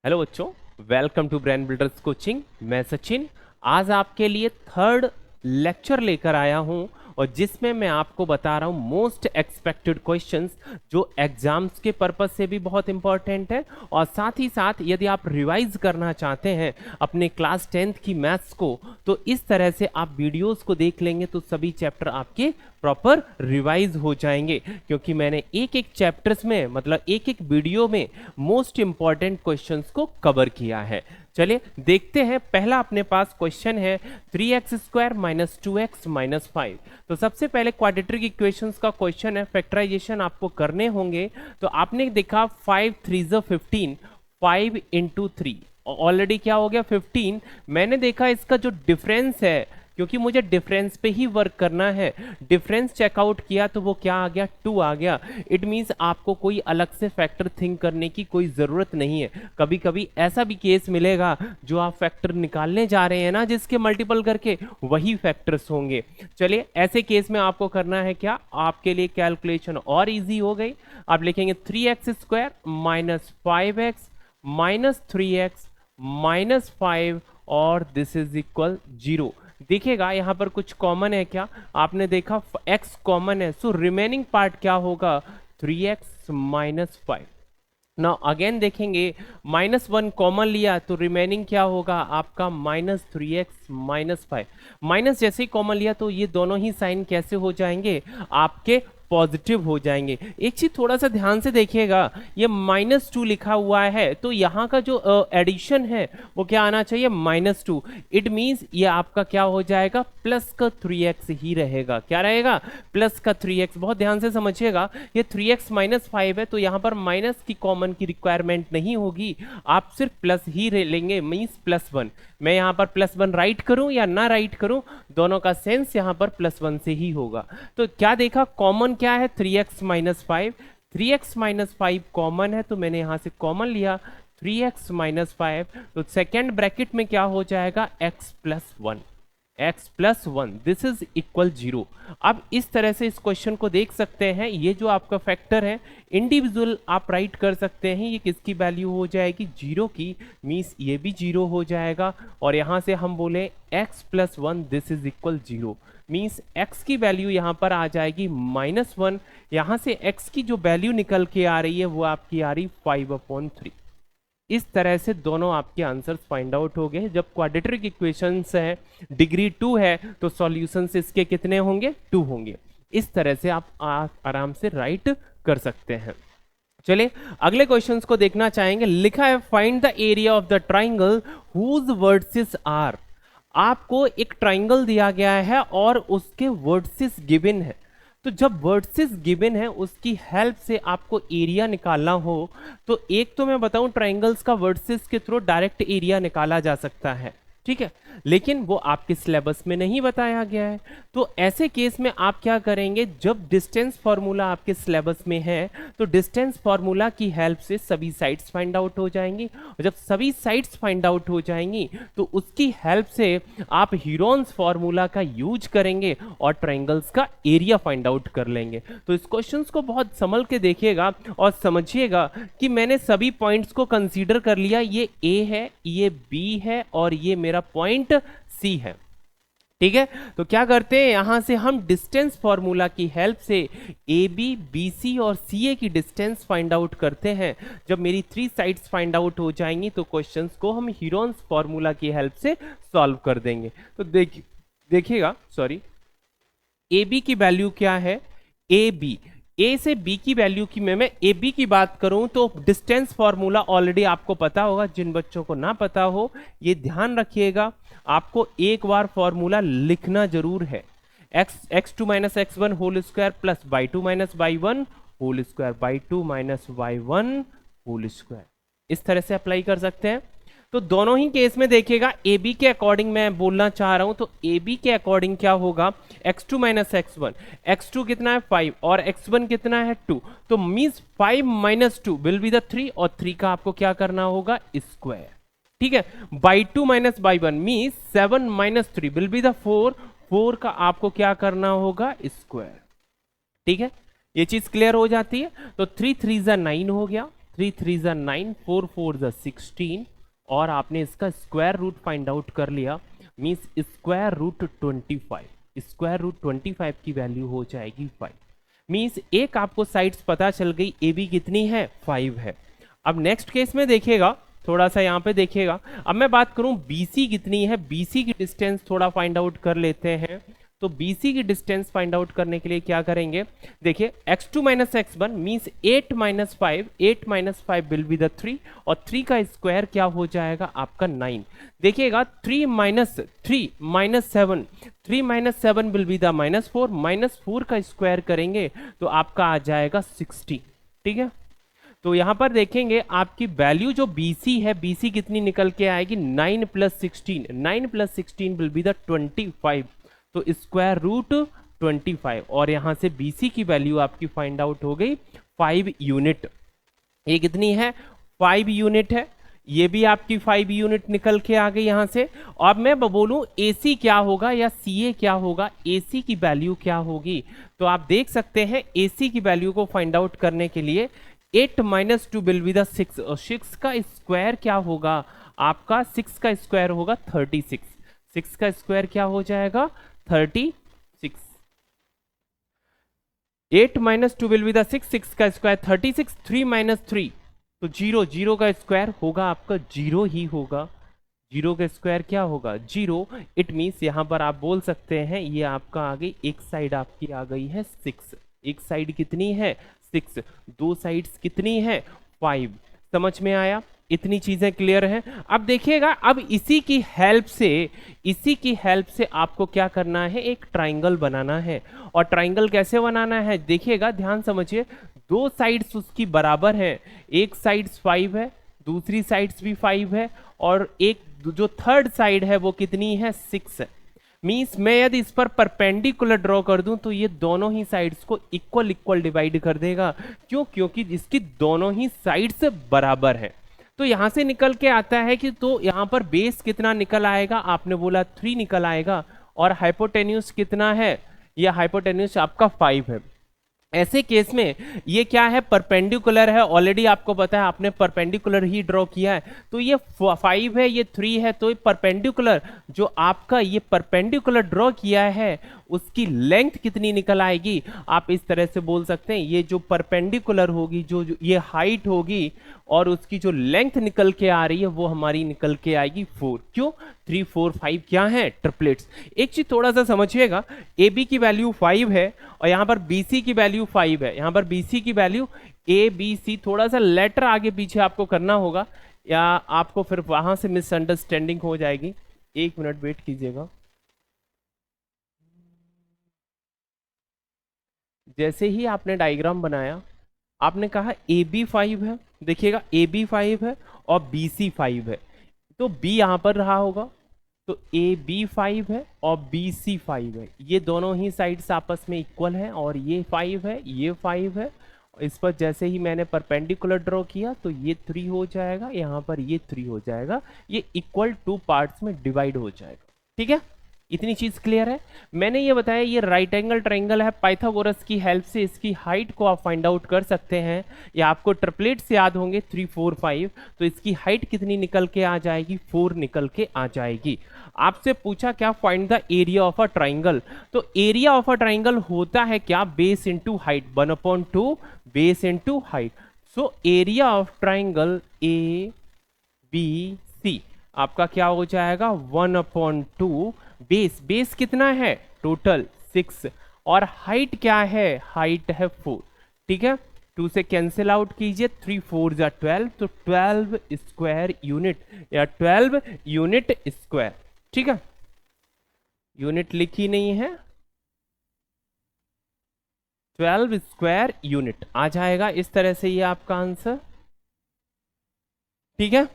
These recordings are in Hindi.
हेलो बच्चों, welcome to brain builders coaching. मैं सचिन आज आपके लिए थर्ड लेक्चर लेकर आया हूं और जिसमें मैं आपको बता रहा हूं मोस्ट एक्सपेक्टेड क्वेश्चंस जो एग्जाम्स के पर्पस से भी बहुत इंपॉर्टेंट है और साथ ही साथ यदि आप रिवाइज करना चाहते हैं अपने क्लास 10th की मैथ्स को तो इस तरह से आप वीडियोस को देख लेंगे तो सभी चैप्टर आपके प्रॉपर रिवाइज हो जाएंगे, क्योंकि मैंने एक एक चैप्टर्स में मतलब एक एक वीडियो में मोस्ट इंपॉर्टेंट क्वेश्चंस को कवर किया है। चलिए देखते हैं। पहला अपने पास क्वेश्चन है 3x square minus 2x minus 5। तो सबसे पहले क्वाड्रेटिक इक्वेशंस का क्वेश्चन है, फैक्टराइजेशन आपको करने होंगे। तो आपने देखा 5 3 15, 5 इंटू 3 ऑलरेडी क्या हो गया 15। मैंने देखा इसका जो डिफरेंस है, क्योंकि मुझे डिफरेंस पे ही वर्क करना है, डिफरेंस चेकआउट किया तो वो क्या आ गया 2 आ गया। इट मींस आपको कोई अलग से फैक्टर थिंक करने की कोई ज़रूरत नहीं है। कभी कभी ऐसा भी केस मिलेगा जो आप फैक्टर निकालने जा रहे हैं ना, जिसके मल्टीपल करके वही फैक्टर्स होंगे। चलिए ऐसे केस में आपको करना है क्या, आपके लिए कैलकुलेशन और ईजी हो गई। आप लिखेंगे 3x square minus 5x minus 3x minus 5 और दिस इज इक्वल 0। देखिएगा यहाँ पर कुछ कॉमन है क्या, आपने देखा x कॉमन है, सो रिमेनिंग पार्ट क्या होगा 3x माइनस 5। नाउ अगेन देखेंगे -1 कॉमन लिया तो रिमेनिंग क्या होगा आपका -3x माइनस 5। माइनस जैसे ही कॉमन लिया तो ये दोनों ही साइन कैसे हो जाएंगे आपके पॉजिटिव हो जाएंगे। एक चीज थोड़ा सा ध्यान से देखिएगा, ये -2 लिखा हुआ है तो यहाँ का जो एडिशन है वो क्या आना चाहिए -2। इट मींस ये आपका क्या हो जाएगा प्लस का 3x ही रहेगा। क्या रहेगा प्लस का 3x। बहुत ध्यान से समझिएगा, ये 3x माइनस 5 है तो यहाँ पर माइनस की कॉमन की रिक्वायरमेंट नहीं होगी, आप सिर्फ प्लस ही लेंगे, मींस +1। मैं यहाँ पर +1 राइट करूं या ना राइट करूं, दोनों का सेंस यहाँ पर +1 से ही होगा। तो क्या देखा कॉमन क्या है 3x minus 5, 3x minus 5 common है तो मैंने यहाँ से कॉमन लिया 3x माइनस 5। तो सेकेंड ब्रैकेट में क्या हो जाएगा x plus 1, x plus 1 this is equal 0। अब इस तरह से इस क्वेश्चन को देख सकते हैं, ये जो आपका फैक्टर है इंडिविजुअल आप राइट कर सकते हैं, ये किसकी वैल्यू हो जाएगी 0 की, मींस ये भी 0 हो जाएगा। और यहाँ से हम बोले x plus 1 this is equal 0, means x की वैल्यू यहाँ पर आ जाएगी -1। यहाँ से x की जो वैल्यू निकल के आ रही है वो आपकी आ रही 5/3। इस तरह से दोनों आपके आंसर्स फाइंड आउट हो गए। जब क्वाड्रेटिक इक्वेशंस है डिग्री 2 है तो सॉल्यूशंस इसके कितने होंगे 2 होंगे। इस तरह से आप आराम से राइट कर सकते हैं। चलिए अगले क्वेश्चंस को देखना चाहेंगे। लिखा है find the area of the triangle whose vertices are. आपको एक ट्राइंगल दिया गया है और उसके वर्टिसेस गिवन है, तो जब वर्टिसेस गिवन है उसकी हेल्प से आपको एरिया निकालना हो तो एक तो मैं बताऊं ट्राइंगल्स का वर्टिसेस के थ्रू डायरेक्ट एरिया निकाला जा सकता है, ठीक है, लेकिन वो आपके सिलेबस में नहीं बताया गया है। तो ऐसे केस में आप क्या करेंगे, जब डिस्टेंस फार्मूला आपके सिलेबस में है तो डिस्टेंस फार्मूला की हेल्प से सभी साइड्स फाइंड आउट हो जाएंगी, और जब सभी साइड्स फाइंड आउट हो जाएंगी तो उसकी हेल्प से आप हीरोन्स फार्मूला का यूज करेंगे और ट्राइंगल्स का एरिया फाइंड आउट कर लेंगे। तो इस क्वेश्चंस को बहुत संभल के देखिएगा और समझिएगा कि मैंने सभी पॉइंट्स को कंसीडर कर लिया, ये A है, ये B है और ये मेरा पॉइंट C है, ठीक है। तो क्या करते हैं यहां से हम डिस्टेंस फार्मूला की हेल्प से AB, BC और CA की डिस्टेंस फाइंड आउट करते हैं। जब मेरी 3 साइड्स फाइंड आउट हो जाएंगी तो क्वेश्चंस को हम हीरोन्स फार्मूला की हेल्प से सॉल्व कर देंगे। तो देखिएगा सॉरी, AB की वैल्यू क्या है AB, A से B की वैल्यू की मैं AB की बात करूं तो डिस्टेंस फार्मूला ऑलरेडी आपको पता होगा, जिन बच्चों को ना पता हो ये ध्यान रखिएगा, आपको एक बार फार्मूला लिखना जरूर है। x2 minus x1 whole square plus y2 minus y1 whole square y2 minus y1 whole square, इस तरह से अप्लाई कर सकते हैं। तो दोनों ही केस में देखिएगा AB के अकॉर्डिंग मैं बोलना चाह रहा हूं, तो AB के अकॉर्डिंग क्या होगा x2 माइनस x1, x2 कितना है 5 और x1 कितना है 2, तो means 5 minus 2 will be the 3 और 3 का आपको क्या करना होगा स्क्वायर, ठीक है। y2 minus y1 means 7 minus 3 will be the 4, 4 का आपको क्या करना होगा स्क्वायर, ठीक है। ये चीज क्लियर हो जाती है। तो 3 3 9 हो गया, 3 3 ज़ा 9, 4 4 ज़ा 16, और आपने इसका स्क्वायर रूट फाइंड आउट कर लिया, means square root 25, square root 25 की वैल्यू हो जाएगी 5। मीन्स एक आपको साइड्स पता चल गई, ए बी कितनी है, 5 है। अब नेक्स्ट केस में देखिएगा, थोड़ा सा यहाँ पे देखिएगा, अब मैं बात करूं BC कितनी है, BC की डिस्टेंस थोड़ा फाइंड आउट कर लेते हैं। तो BC की डिस्टेंस फाइंड आउट करने के लिए क्या करेंगे, देखिए x2 minus x1 means 8 minus 5, 8 minus 5 will be the 3, और 3 का स्क्वायर क्या हो जाएगा आपका 9। देखिएगा 3 minus 3 minus 7, 3 minus 7 will be the -4, -4 का स्क्वायर करेंगे तो आपका आ जाएगा 60। ठीक है, तो यहां पर देखेंगे आपकी वैल्यू जो BC है, BC कितनी निकल के आएगी, 9 plus 16, 9 plus 16 will be the 25, तो स्क्वायर रूट 25, और यहां से BC की वैल्यू आपकी फाइंड आउट हो गई 5 यूनिट। ये कितनी है, 5 यूनिट है, ये भी आपकी 5 यूनिट निकल के आ गई यहां से। अब मैं बोलूं AC क्या होगा या CA क्या होगा, AC की वैल्यू क्या होगी, तो आप देख सकते हैं AC की वैल्यू को फाइंड आउट करने के लिए 8 माइनस 2 विल बी द 6, और 6 का स्क्वायर क्या होगा आपका, 6 का स्क्वायर होगा 36, 6 का स्क्वायर क्या हो जाएगा 36, 8 माइनस 2 विल बी द 6, 6 का स्क्वायर 36, 3 माइनस 3 तो 0, 0 का स्क्वायर होगा आपका 0 ही होगा, 0 का स्क्वायर क्या होगा 0। इट मीन्स यहां पर आप बोल सकते हैं ये आपका आ गई, एक साइड आपकी आ गई है 6, एक साइड कितनी है 6, दो साइड्स कितनी है 5। समझ में आया, इतनी चीजें क्लियर हैं। अब देखिएगा, अब इसी की हेल्प से आपको क्या करना है, एक ट्राइंगल बनाना है। और ट्राइंगल कैसे बनाना है, देखिएगा ध्यान समझिए, दो साइड्स उसकी बराबर है, एक साइड्स 5 है, दूसरी साइड्स भी 5 है, और एक जो थर्ड साइड है वो कितनी है 6 है। मीन्स मैं यदि इस पर परपेंडिकुलर ड्रॉ कर दूं तो ये दोनों ही साइड्स को इक्वल डिवाइड कर देगा। क्यों, क्योंकि इसकी दोनों ही साइड्स बराबर है। तो यहां से निकल के आता है कि तो यहां पर बेस कितना निकल आएगा, आपने बोला 3 निकल आएगा, और हाइपोटेन्यूज कितना है, ये हाइपोटेन्यूज आपका 5 है। ऐसे केस में ये क्या है, परपेंडिकुलर है, ऑलरेडी आपको पता है, आपने परपेंडिकुलर ही ड्रॉ किया है, तो ये 5 है, ये 3 है, तो ये परपेंडिकुलर जो आपका ये परपेंडिकुलर ड्रॉ किया है उसकी लेंथ कितनी निकल आएगी, आप इस तरह से बोल सकते हैं, ये जो परपेंडिकुलर होगी, जो ये हाइट होगी, और उसकी जो लेंथ निकल के आ रही है वो हमारी निकल के आएगी 4। क्यों, 3 4 5 क्या है, ट्रिपलेट्स। एक चीज थोड़ा सा समझिएगा, AB की वैल्यू 5 है और यहाँ पर BC की वैल्यू 5 है, यहाँ पर BC की वैल्यू ABC, थोड़ा सा लेटर आगे पीछे आपको करना होगा या आपको फिर वहां से मिसअंडरस्टैंडिंग हो जाएगी। 1 मिनट वेट कीजिएगा। जैसे ही आपने डायग्राम बनाया, आपने कहा AB 5 है, देखिएगा AB 5 है और BC 5 है, तो B यहां पर रहा होगा, तो AB 5 है और BC 5 है, ये दोनों ही साइड्स आपस में इक्वल है, और ये 5 है, ये 5 है, इस पर जैसे ही मैंने परपेंडिकुलर ड्रॉ किया तो ये 3 हो जाएगा, यहाँ पर ये 3 हो जाएगा, ये इक्वल 2 पार्ट्स में डिवाइड हो जाएगा। ठीक है, इतनी चीज क्लियर है। मैंने ये बताया ये राइट एंगल ट्रायंगल है, पाइथागोरस की हेल्प से इसकी हाइट को आप फाइंड आउट कर सकते हैं, या आपको ट्रिपलेट्स याद होंगे 3 4 5, तो इसकी हाइट कितनी निकल के आ जाएगी, 4 निकल के आ जाएगी। आपसे पूछा क्या, find the area of a triangle, तो एरिया ऑफ अ ट्राइंगल होता है क्या, base into height, 1/2 base into height. So area of triangle ABC आपका क्या हो जाएगा, 1/2 बेस कितना है टोटल 6, और हाइट क्या है, हाइट है 4। ठीक है, 2 से कैंसिल आउट कीजिए, 3 4 जा 12, तो 12 स्क्वायर यूनिट या 12 यूनिट स्क्वायर। ठीक है, यूनिट लिखी नहीं है, 12 स्क्वायर यूनिट आ जाएगा इस तरह से, ये आपका आंसर। ठीक है,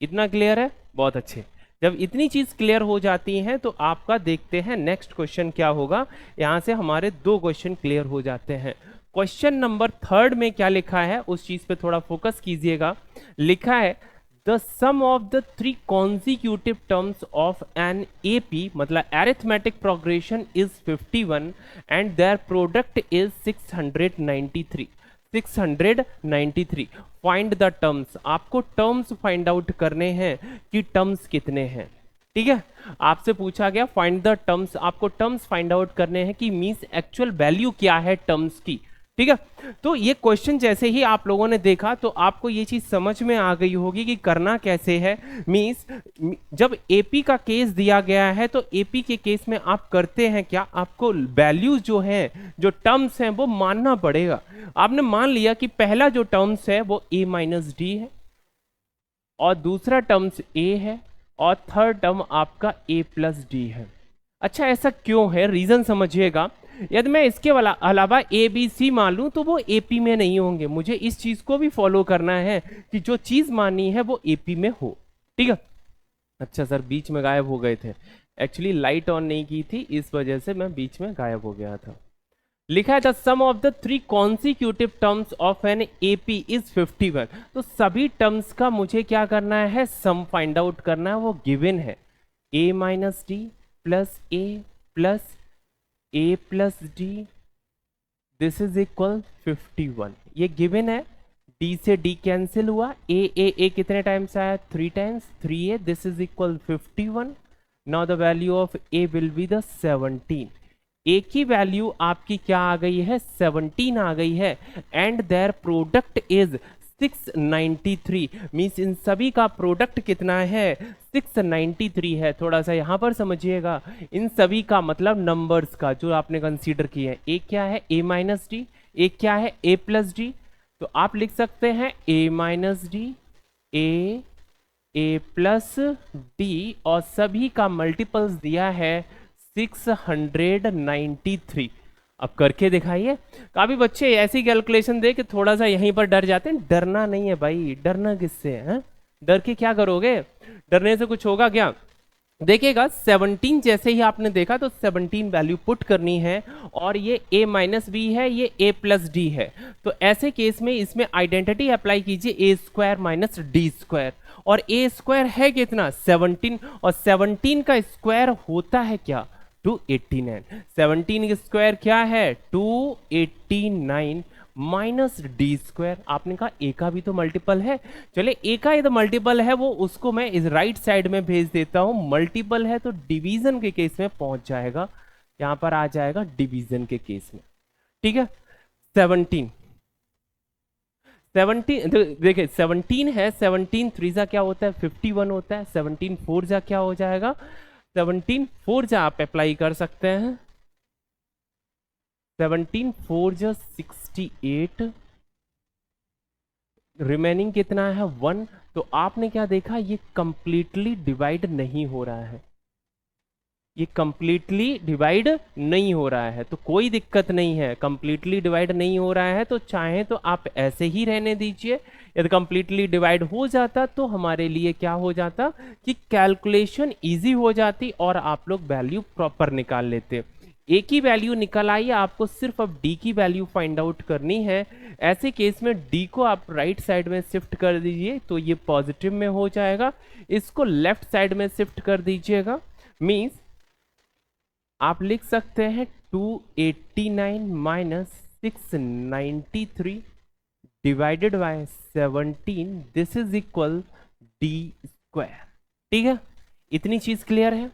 इतना क्लियर है, बहुत अच्छे। जब इतनी चीज क्लियर हो जाती है तो आपका देखते हैं नेक्स्ट क्वेश्चन क्या होगा। यहां से हमारे 2 क्वेश्चन क्लियर हो जाते हैं। क्वेश्चन नंबर 3 में क्या लिखा है उस चीज पे थोड़ा फोकस कीजिएगा। लिखा है the sum of the 3 consecutive terms of an AP, मतलब arithmetic progression, is 51 and their product is 693। 693। Find the terms, आपको टर्म्स फाइंड आउट करने हैं कि टर्म्स कितने हैं। ठीक है, आपसे पूछा गया फाइंड द टर्म्स, आपको टर्म्स फाइंड आउट करने हैं कि मींस एक्चुअल वैल्यू क्या है टर्म्स की। ठीक है, तो ये क्वेश्चन जैसे ही आप लोगों ने देखा तो आपको ये चीज समझ में आ गई होगी कि करना कैसे है। मींस जब एपी का केस दिया गया है तो एपी के केस में आप करते हैं क्या, आपको वैल्यूज जो है, जो टर्म्स हैं वो मानना पड़ेगा। आपने मान लिया कि पहला जो टर्म्स है वो a माइनस डी है, और दूसरा टर्म्स a है, और थर्ड टर्म आपका a प्लस डी है। अच्छा, ऐसा क्यों है, रीजन समझिएगा। यदि मैं इसके अलावा ए बी सी मान लूं तो वो एपी में नहीं होंगे। मुझे इस चीज को भी फॉलो करना है कि जो चीज मानी है वो एपी में हो। ठीक है, अच्छा सर बीच में गायब हो गए थे, एक्चुअली लाइट ऑन नहीं की थी, इस वजह से मैं बीच में गायब हो गया था। लिखा है the sum of the 3 consecutive terms of an AP is 51। तो सभी टर्म्स का मुझे क्या करना है, सम फाइंड आउट करना है, वो गिवन है a minus D plus a plus a plus D, this is equal 51। ये गिवन है, d से d कैंसिल हुआ, a कितने टाइम्स आया, 3 times, 3a, this is equal 51। Now the value of a will be the 17। a की वैल्यू आपकी क्या आ गई है, 17 आ गई है, and their product is 693। Means in सभी का प्रोडक्ट कितना है, 693 है। थोड़ा सा यहां पर समझिएगा, इन सभी का मतलब नंबर्स का जो आपने कंसीडर किए हैं। a क्या है, a माइनस डी, a क्या है, a प्लस डी। तो आप लिख सकते हैं a minus D, a plus D, और सभी का मल्टीपल्स दिया है 693। अब करके दिखाइए। काफी बच्चे ऐसी कैलकुलेशन दे कि थोड़ा सा यहीं पर डर जाते हैं। डरना नहीं है भाई, डरना किससे है, डर के क्या करोगे, डरने से कुछ होगा क्या। देखिएगा 17 जैसे ही आपने देखा तो 17 वैल्यू पुट करनी है, और ये a माइनस बी है, ये a प्लस डी है। तो ऐसे केस में इसमें आइडेंटिटी अप्लाई कीजिए, a square minus D square, और a स्क्वायर है कितना, 17, और 17 का स्क्वायर होता है क्या, 289। 17 का स्क्वायर क्या है, 289 माइनस डी स्क्वायर। आपने कहा ए का भी तो मल्टीपल है, चले ए का यदि मल्टीपल है वो उसको मैं इस राइट साइड में भेज देता हूं। मल्टीपल है तो डिवीजन के केस में पहुंच जाएगा, यहां पर आ जाएगा डिवीजन के केस में। ठीक है, 17 देखिए 17 है, 17 3 जा क्या होता है, 51 होता है। 17 4 जा क्या हो जाएगा, 17 4 जा आप अप्लाई कर सकते हैं, 17 4 जा 68, रिमेनिंग कितना है 1। तो आपने क्या देखा, ये कंप्लीटली डिवाइड नहीं हो रहा है, ये कंप्लीटली डिवाइड नहीं हो रहा है, तो कोई दिक्कत नहीं है। कंप्लीटली डिवाइड नहीं हो रहा है तो चाहे तो आप ऐसे ही रहने दीजिए। यदि कंप्लीटली डिवाइड हो जाता तो हमारे लिए क्या हो जाता कि कैलकुलेशन इजी हो जाती और आप लोग वैल्यू प्रॉपर निकाल लेते। ए की वैल्यू निकल आई, आपको सिर्फ अब डी की वैल्यू फाइंड आउट करनी है। ऐसे केस में डी को आप राइट साइड में शिफ्ट कर दीजिए तो ये पॉजिटिव में हो जाएगा, इसको लेफ्ट साइड में शिफ्ट कर दीजिएगा। मीन्स आप लिख सकते हैं 289 minus 693 divided by 17, this is equal D square. ठीक है, इतनी चीज क्लियर है,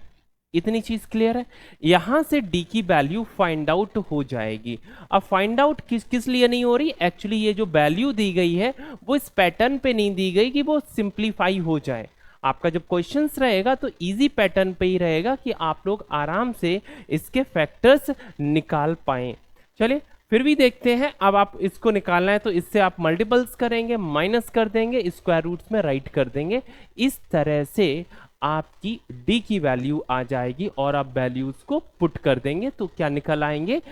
इतनी चीज क्लियर है। यहां से डी की वैल्यू फाइंड आउट हो जाएगी। अब फाइंड आउट किस लिए नहीं हो रही, एक्चुअली ये जो वैल्यू दी गई है वो इस पैटर्न पे नहीं दी गई कि वो सिंप्लीफाई हो जाए। आपका जब क्वेश्चंस रहेगा तो इजी पैटर्न पे ही रहेगा कि आप लोग आराम से इसके फैक्टर्स निकाल पाएं। चलिए फिर भी देखते हैं। अब आप इसको निकालना है तो इससे आप मल्टीपल्स करेंगे, माइनस कर देंगे, स्क्वायर रूट्स में राइट कर देंगे। इस तरह से आपकी डी की वैल्यू आ जाएगी और आप वैल्यूज को पुट कर देंगे तो क्या निकल आएंगे,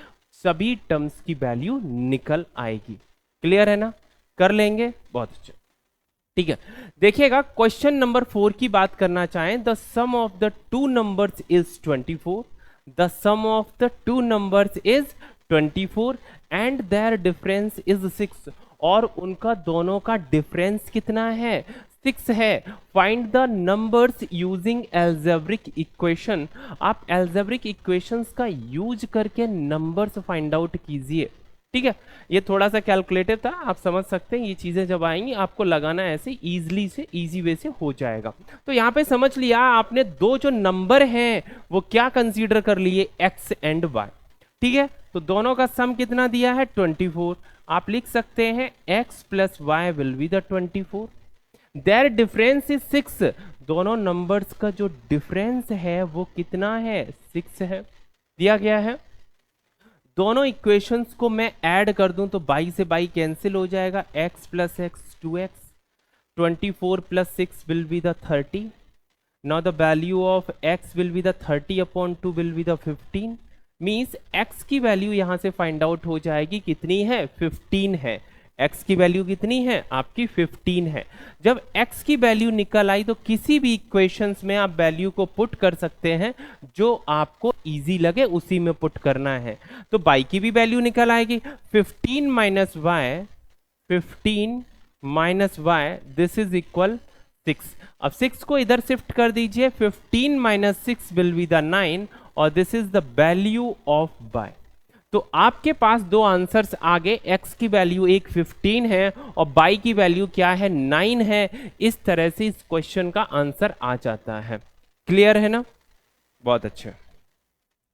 सभी टर्म्स की वैल्यू निकल आएगी। क्लियर है ना, कर लेंगे, बहुत अच्छा। ठीक है, देखिएगा क्वेश्चन नंबर 4 की बात करना चाहें, the sum of the two numbers is 24, the sum of the two numbers is 24 and their difference is 6, और उनका दोनों का डिफरेंस कितना है, 6 है। Find the numbers using algebraic equation. आप एल्जेब्रिक इक्वेशंस का यूज करके नंबर्स फाइंड आउट कीजिए। ठीक ठीक है, ये थोड़ा सा कैलकुलेटिव था, आप समझ सकते हैं, ये चीजें जब आएंगी आपको लगाना ऐसे इजी वे से हो जाएगा। तो यहाँ पे समझ लिया आपने, दो जो नंबर हैं वो क्या कंसीडर कर लिए, x एंड y, ठीक है। तो दोनों का सम कितना दिया है 24, आप लिख सकते हैं x plus Y will be the 24, their difference is 6, दोनों नंबर्स का जो डिफरेंस है वो कितना है 6 है, दिया गया है। दोनों इक्वेशंस को मैं ऐड कर दूं तो बाई से बाई कैंसिल हो जाएगा, x plus x 2x, 24 plus 6 will be the 30, now the value of x will be the 30 upon 2 will be the 15, means x की वैल्यू यहां से फाइंड आउट हो जाएगी, कितनी है 15 है, x की वैल्यू कितनी है आपकी 15 है। जब x की वैल्यू निकल आई तो किसी भी इक्वेशंस में आप वैल्यू को पुट कर सकते हैं, जो आपको इजी लगे उसी में पुट करना है। तो y की भी वैल्यू निकल आएगी, 15 minus y this is equal 6। अब 6 को इधर शिफ्ट कर दीजिए, 15 माइनस 6 विल बी द 9 और this is the value of y। तो आपके पास दो आंसर्स आ गए, x की वैल्यू एक 15 है और y की वैल्यू क्या है 9 है। इस तरह से इस क्वेश्चन का आंसर आ जाता है। क्लियर है ना, बहुत अच्छे।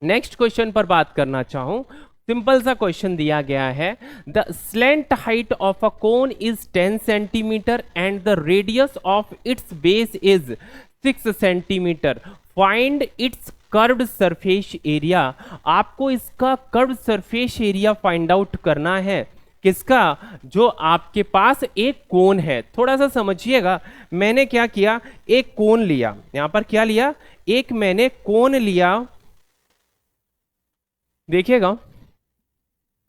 नेक्स्ट क्वेश्चन पर बात करना चाहूं, सिंपल सा क्वेश्चन दिया गया है, the slant height of a cone is 10 centimetre and the radius of its base is 6 centimetre, find it's curved surface area. आपको इसका curved surface area find out करना है, किसका, जो आपके पास एक कोन है। थोड़ा सा समझिएगा, मैंने क्या किया, एक कोन लिया, यहां पर क्या लिया, एक मैंने कोन लिया, देखिएगा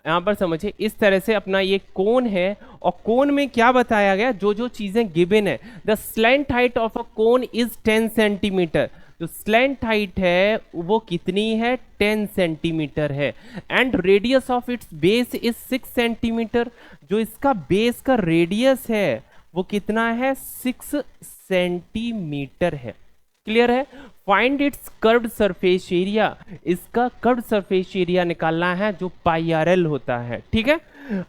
यहां पर समझिए, इस तरह से अपना ये कोन है और कोन में क्या बताया गया, जो जो चीजें गिवन है, the slant height of a cone is 10 centimetre, जो स्लेंट हाइट है वो कितनी है 10 सेंटीमीटर है, and radius of its base is 6 centimetre, जो इसका बेस का रेडियस है वो कितना है 6 सेंटीमीटर है। क्लियर है, find its curved surface area, इसका कर्व्ड सरफेस एरिया निकालना है जो पाई आर एल होता है। ठीक है,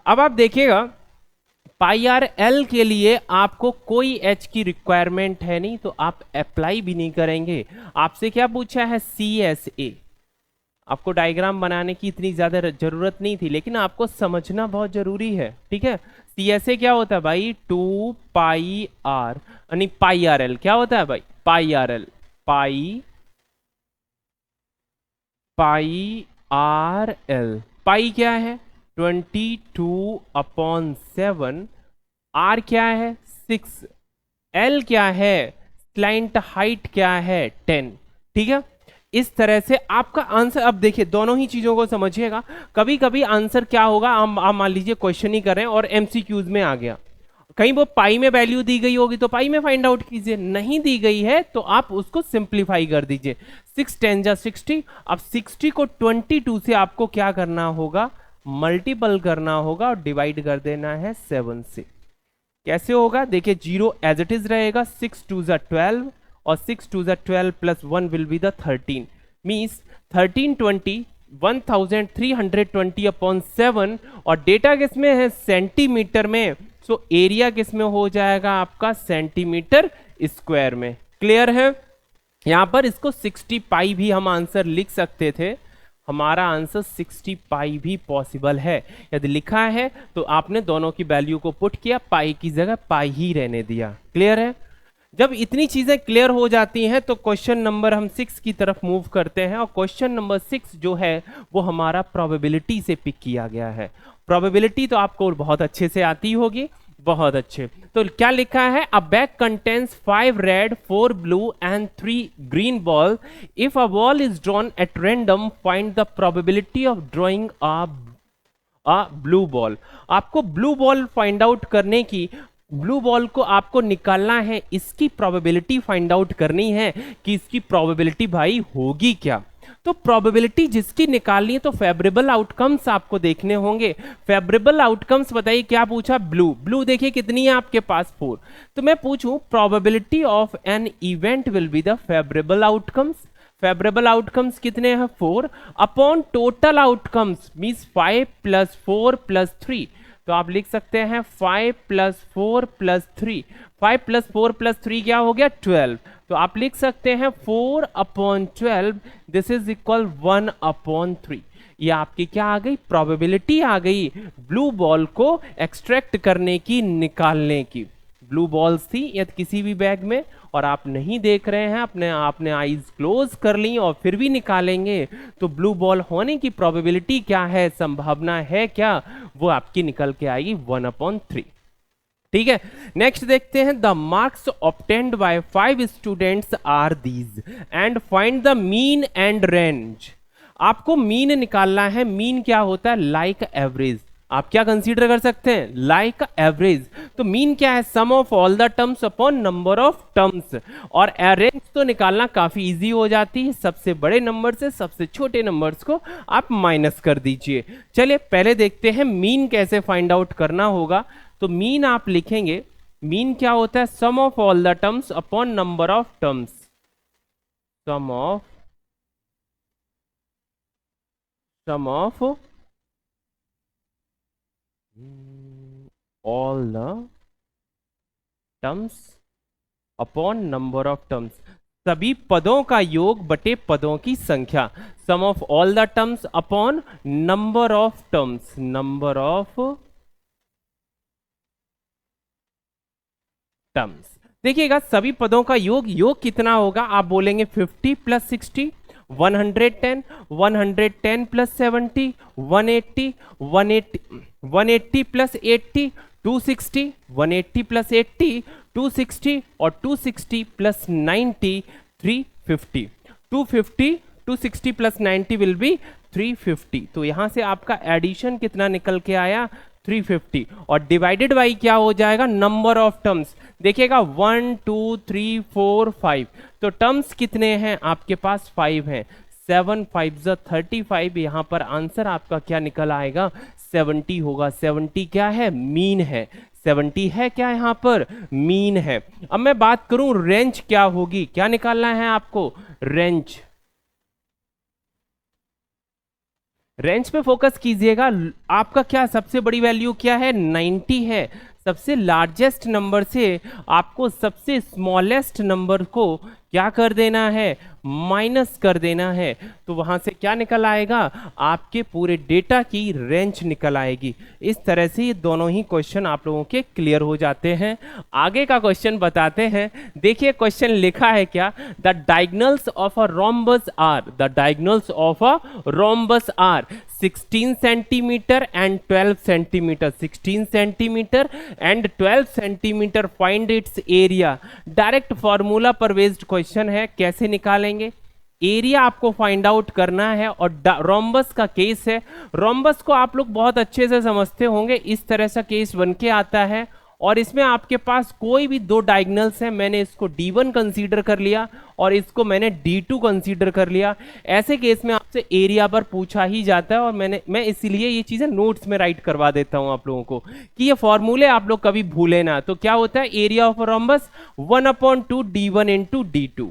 अब आप देखिएगा पाई आर एल के लिए आपको कोई एच की रिक्वायरमेंट है नहीं, तो आप अप्लाई भी नहीं करेंगे। आपसे क्या पूछा है सी एस ए, आपको डायग्राम बनाने की इतनी ज्यादा जरूरत नहीं थी, लेकिन आपको समझना बहुत जरूरी है। ठीक है, सी एस ए क्या होता है भाई 2 पाई आर, यानी पाई आर एल क्या होता है भाई पाई आर एल, पाई आर एल, पाई क्या है 22/7, आर क्या है 6, एल क्या है स्लैंट हाइट क्या है 10। ठीक है, इस तरह से आपका आंसर, अब देखिए दोनों ही चीजों को समझिएगा। कभी कभी आंसर क्या होगा, आप मान लीजिए क्वेश्चन ही कर रहे हैं और एमसीक्यूज में आ गया, कहीं वो पाई में वैल्यू दी गई होगी तो पाई में फाइंड आउट कीजिए, नहीं दी गई है तो आप उसको सिंप्लीफाई कर दीजिए। 6 10 जा 60, अब 60 को 22 से आपको क्या करना होगा, मल्टीपल करना होगा और डिवाइड कर देना है 7 से। कैसे होगा, देखिए 0 एज इट इज रहेगा, 6 2 जा 12 और 6 2 जा 12 plus 1 will be the 13, means 1320 1320/7 और डेटा किस में है सेंटीमीटर में, सो एरिया किस में हो जाएगा आपका सेंटीमीटर स्क्वायर में। क्लियर है, यहां पर इसको 60 पाई भी हम आंसर लिख सकते थे, हमारा आंसर 60 पाई भी पॉसिबल है। यदि लिखा है तो आपने दोनों की वैल्यू को पुट किया, पाई की जगह पाई ही रहने दिया। क्लियर है, जब इतनी चीजें क्लियर हो जाती हैं तो क्वेश्चन नंबर हम 6 की तरफ मूव करते हैं, और क्वेश्चन नंबर 6 जो है वो हमारा प्रोबेबिलिटी से पिक किया गया है। प्रोबेबिलिटी तो आपको बहुत अच्छे से आती होगी, बहुत अच्छे। तो क्या लिखा है, अ bag contains 5 red 4 blue and 3 green ball, if a ball is drawn at random find the probability of drawing a blue ball. आपको ब्लू बॉल फाइंड आउट करने की, ब्लू बॉल को आपको निकालना है, इसकी प्रोबेबिलिटी फाइंड आउट करनी है कि इसकी प्रोबेबिलिटी भाई होगी क्या। तो प्रोबेबिलिटी जिसकी निकालनी है तो फेवरेबल आउटकम्स आपको देखने होंगे। फेवरेबल आउटकम्स बताइए क्या पूछा, ब्लू, ब्लू देखिए कितनी है आपके पास 4, तो मैं पूछूं probability of an event will be the favourable outcomes. Favourable outcomes कितने हैं 4 अपॉन टोटल आउटकम्स मींस 5 + 4 + 3, तो आप लिख सकते हैं 5 + 4 + 3, 5 + 4 + 3 क्या हो गया 12, तो आप लिख सकते हैं 4/12 दिस इज इक्वल 1/3। ये आपकी क्या आ गई प्रोबेबिलिटी आ गई ब्लू बॉल को एक्सट्रैक्ट करने की, निकालने की। ब्लू बॉल्स थी या किसी भी बैग में और आप नहीं देख रहे हैं, अपने आपने आईज क्लोज कर ली और फिर भी निकालेंगे तो ब्लू बॉल होने की प्रोबेबिलिटी क्या है, संभावना है क्या, वो आपकी निकल के आएगी 1/3। ठीक है, नेक्स्ट देखते हैं the marks obtained by 5 students are these and find the mean and range. आपको मीन निकालना है, मीन क्या होता है लाइक एवरेज, आप क्या कंसीडर कर सकते हैं लाइक एवरेज, तो मीन क्या है sum of all the terms upon number of terms, और रेंज तो निकालना काफी इजी हो जाती है, सबसे बड़े नंबर से सबसे छोटे नंबर्स को आप माइनस कर दीजिए। चलिए पहले देखते हैं मीन कैसे फाइंड आउट करना होगा, तो मीन आप लिखेंगे, मीन क्या होता है sum of all the terms upon number of terms, sum of all the terms upon number of terms, सभी पदों का योग बटे पदों की संख्या, sum of all the terms upon number of terms, number of terms. देखिएगा सभी पदों का योग, योग कितना होगा, आप बोलेंगे 50 + 60 110, 110 + 70 180, 180 + 80 260, 180 + 80 260 और 260 + 90 350, 250 260 + 90 विल बी 350, तो यहां से आपका एडिशन कितना निकल के आया 350, और डिवाइडेड बाई क्या हो जाएगा नंबर ऑफ टर्म्स, देखिएगा 1 2 3 4 5, तो टर्म्स कितने हैं आपके पास 5 हैं, 7 5 35, यहाँ पर आंसर आपका क्या निकल आएगा 70 होगा, 70 क्या है मीन है, 70 है क्या यहाँ पर मीन है। अब मैं बात करूं रेंज क्या होगी, क्या निकालना है आपको रेंज, रेंज पे फोकस कीजिएगा, आपका क्या सबसे बड़ी वैल्यू क्या है 90 है, सबसे लार्जेस्ट नंबर से आपको सबसे स्मॉलेस्ट नंबर को क्या कर देना है माइनस कर देना है, तो वहां से क्या निकल आएगा आपके पूरे डेटा की रेंज निकल आएगी। इस तरह से ये दोनों ही क्वेश्चन आप लोगों के क्लियर हो जाते हैं। आगे का क्वेश्चन बताते हैं, देखिए क्वेश्चन लिखा है क्या, the diagonals of a rhombus are, the diagonals of a rhombus are 16 centimetre and 12 centimetre, 16 centimetre and 12 centimetre, find its area. Direct formula पर बेस्ड क्वेश्चन है, कैसे निकालेंगे एरिया आपको फाइंड आउट करना है, और रोम्बस का केस है, रोम्बस को आप लोग बहुत अच्छे से समझते होंगे, इस तरह से केस बन के आता है, और इसमें आपके पास कोई भी दो डायगोनल्स हैं, मैंने इसको D1 कंसीडर कर लिया और इसको मैंने D2 कंसीडर कर लिया, ऐसे केस में आपसे एरिया पर पूछा ही जाता है, और मैं इसीलिए ये चीजें नोट्स में राइट करवा देता हूं आप लोगों को कि ये फॉर्मूले आप लोग कभी भूले ना। तो क्या होता है area of rhombus 1/2 D1 × D2,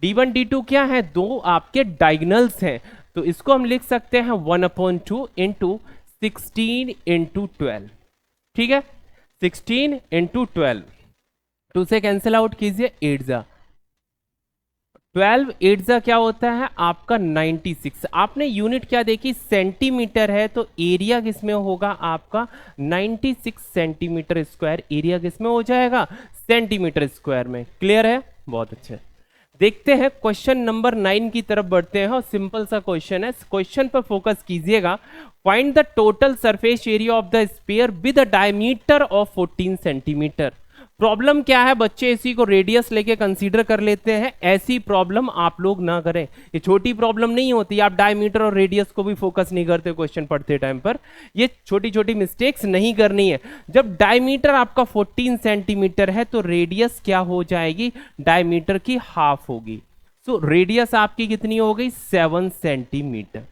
D1 D2 क्या है दो आपके डायगोनल्स हैं, तो इसको हम लिख सकते हैं 1/2 × 16 × 12, ठीक है 16 × 12, 2 से कैंसिल आउट कीजिए 8 जा 12, 8 जा क्या होता है आपका 96, आपने यूनिट क्या देखी सेंटीमीटर है, तो एरिया किसमें होगा आपका 96 सेंटीमीटर स्क्वायर, एरिया किसमें हो जाएगा सेंटीमीटर स्क्वायर में। क्लियर है, बहुत अच्छे। देखते हैं क्वेश्चन नंबर 9 की तरफ बढ़ते हैं, और सिंपल सा क्वेश्चन है, क्वेश्चन पर फोकस कीजिएगा। Find the total surface area of the sphere with a diameter of 14 centimetre. Problem क्या है बच्चे, इसी को रेडियस लेके कंसीडर कर लेते हैं, ऐसी प्रॉब्लम आप लोग ना करें, ये छोटी प्रॉब्लम नहीं होती, आप डायमीटर और रेडियस को भी फोकस नहीं करते क्वेश्चन पढ़ते टाइम पर, ये छोटी छोटी मिस्टेक्स नहीं करनी है। जब डायमीटर आपका 14 सेंटीमीटर है तो रेडियस क्या हो जाएगी डायमीटर की हाफ होगी, सो रेडियस आपकी कितनी हो गई 7 सेंटीमीटर,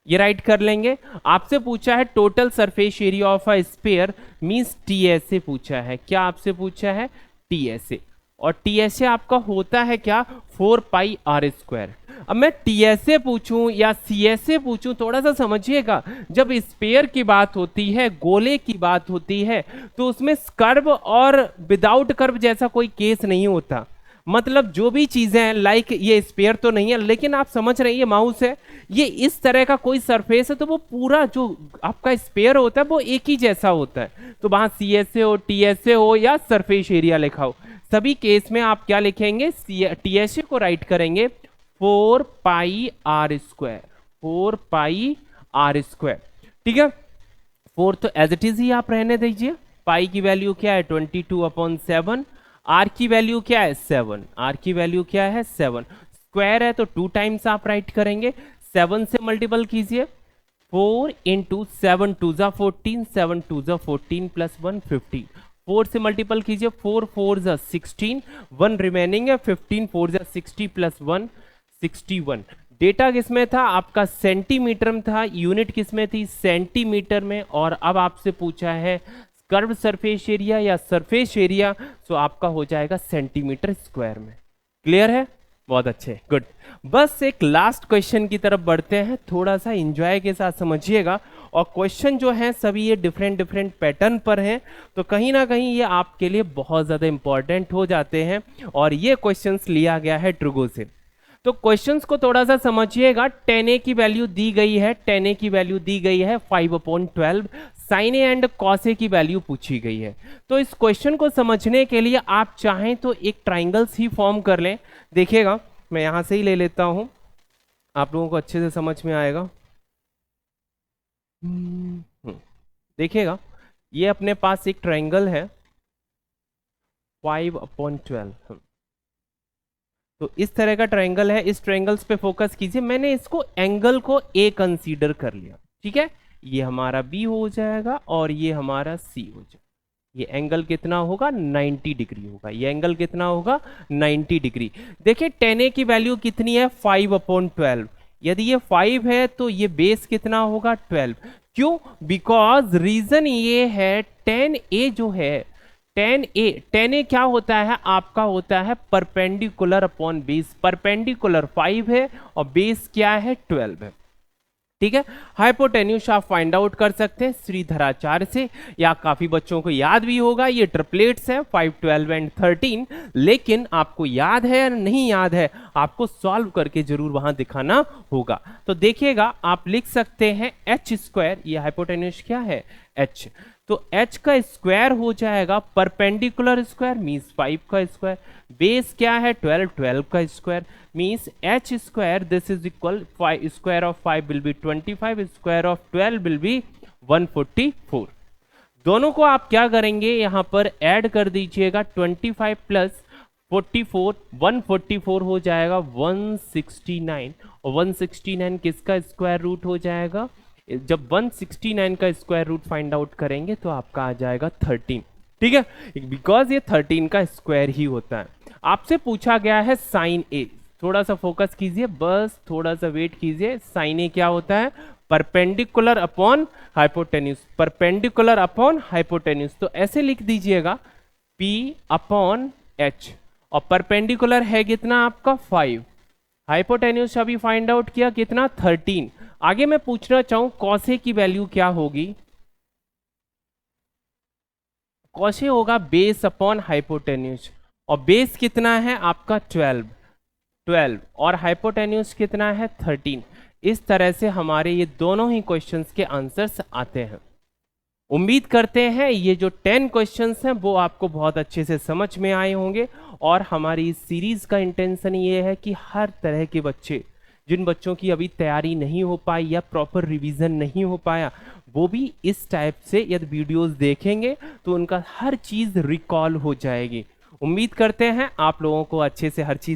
ये राइट कर लेंगे। आपसे पूछा है total surface area of a sphere means TSA पूछा है, क्या आपसे पूछा है टीएसए, और टीएसए आपका होता है क्या 4 पाई r²। अब मैं टीएसए पूछूं या सीएसए पूछूं, थोड़ा सा समझिएगा। जब स्पेयर की बात होती है, गोले की बात होती है, तो उसमें कर्व और विदाउट कर्व जैसा कोई केस नहीं होता। मतलब जो भी चीजें हैं, लाइक ये स्पेयर तो नहीं है, लेकिन आप समझ रहे हैं ये माउस है, ये इस तरह का कोई सरफेस है, तो वो पूरा जो आपका स्पेयर होता है वो एक ही जैसा होता है। तो वहां सीएसए हो, टीएसए हो या सरफेस एरिया लिखा हो, सभी केस में आप क्या लिखेंगे, टीएसए को राइट करेंगे 4 pi r square, 4 pi r square. ठीक है, 4 तो एज इट इज ही आप रहने दीजिए। पाई की वैल्यू क्या है 22/7, आर की वैल्यू क्या है 7, आर की वैल्यू क्या है 7, स्क्वायर है तो 2 टाइम्स आप राइट करेंगे, 7 से मल्टीपल कीजिए, 4 इंटू 7 2 जा 14, 7 2 जा 14 प्लस 1 15, 4 से मल्टीपल कीजिए, 4 4 जा 16, 1 रिमेनिंग है, 15 4 जा 60 प्लस 1 61। डेटा किसमें था आपका, सेंटीमीटर में था, यूनिट किसमें थी, सेंटीमीटर में। और अब आपसे पूछा है कर्व सरफेस एरिया या सरफेस एरिया, तो आपका हो जाएगा सेंटीमीटर स्क्वायर में। क्लियर है, बहुत अच्छे, गुड। बस एक लास्ट क्वेश्चन की तरफ बढ़ते हैं, थोड़ा सा एंजॉय के साथ समझिएगा। और क्वेश्चन जो हैं सभी ये डिफरेंट डिफरेंट पैटर्न पर हैं, तो कहीं ना कहीं ये आपके लिए बहुत ज़्यादा इंपॉर्टेंट हो जाते हैं। और ये क्वेश्चंस लिया गया है ट्रुगो से। तो क्वेश्चंस को थोड़ा सा समझिएगा। tan a की वैल्यू दी गई है, tan a की वैल्यू दी गई है 5/12, sin a and cos a की वैल्यू पूछी गई है। तो इस क्वेश्चन को समझने के लिए आप चाहें तो एक ट्राइंगल्स ही फॉर्म कर लें। देखिएगा, मैं यहां से ही ले लेता हूं, आप लोगों को अच्छे से समझ में आएगा। देखिएगा, ये अपने पास एक ट्राइंगल है 5/12, तो इस तरह का ट्रायंगल है। इस ट्रायंगल्स पे फोकस कीजिए। मैंने इसको एंगल को ए कंसीडर कर लिया, ठीक है। ये हमारा बी हो जाएगा और ये हमारा सी हो जाएगा। ये एंगल कितना होगा 90 डिग्री होगा। ये एंगल कितना होगा 90 डिग्री। देखिए tan a की वैल्यू कितनी है 5/12। यदि ये 5 है तो ये बेस कितना होगा 12। क्यों? बिकॉज रीजन ये है tan a जो है, tan a क्या होता है आपका, होता है परपेंडिकुलर अपॉन बेस। परपेंडिकुलर 5 है और बेस क्या है 12 है, ठीक है। हाइपोटेन्यूज आप फाइंड आउट कर सकते हैं श्रीधराचार्य से, या काफी बच्चों को याद भी होगा, ये ट्रिपलेट्स है 5 12 एंड 13। लेकिन आपको याद है या नहीं याद है, आपको सॉल्व करके जरूर वहां दिखाना होगा। तो देखिएगा, आप लिख सकते हैं h स्क्वायर, ये हाइपोटेन्यूज क्या है h, तो h का स्क्वायर हो जाएगा परपेंडिकुलर स्क्वायर मींस 5 का स्क्वायर, बेस क्या है 12, 12 का square means h square, this is equal square of 5 will be 25, square of 12 will be 144। दोनों को आप क्या करेंगे, यहां पर ऐड कर दीजिएगा, 25 प्लस 44, 144 हो जाएगा 169, और 169 किसका स्क्वायर रूट हो जाएगा, जब 169 का स्क्वायर रूट फाइंड आउट करेंगे तो आपका आ जाएगा 13, ठीक है, बिकॉज ये 13 का स्क्वायर ही होता है। आपसे पूछा गया है साइन ए, थोड़ा सा फोकस कीजिए, बस थोड़ा सा वेट कीजिए। साइन ए क्या होता है, perpendicular upon hypotenuse, perpendicular upon hypotenuse. तो ऐसे लिख दीजिएगा P अपॉन H, और परपेंडिकुलर है कितना आपका 5, हाइपोटेन्यूज अभी फाइंड आउट किया कितना 13। आगे मैं पूछना चाहूं कॉस ए की वैल्यू क्या होगी, कॉस ए होगा बेस अपॉन हाइपोटेन्यूज, और बेस कितना है आपका 12 और हाइपोटेन्यूज कितना है 13। इस तरह से हमारे ये दोनों ही क्वेश्चंस के आंसर्स आते हैं। उम्मीद करते हैं ये जो 10 क्वेश्चंस हैं वो आपको बहुत अच्छे से समझ में आए होंगे। और हमारी इस सीरीज का इंटेंशन ये है कि हर तरह के बच्चे, जिन बच्चों की अभी तैयारी नहीं हो पाई या प्रॉपर रिवीजन नहीं हो पाया, वो भी इस टाइप से यदि वीडियोस देखेंगे तो उनका हर चीज रिकॉल हो जाएगी। उम्मीद करते हैं आप लोगों को अच्छे से हर चीज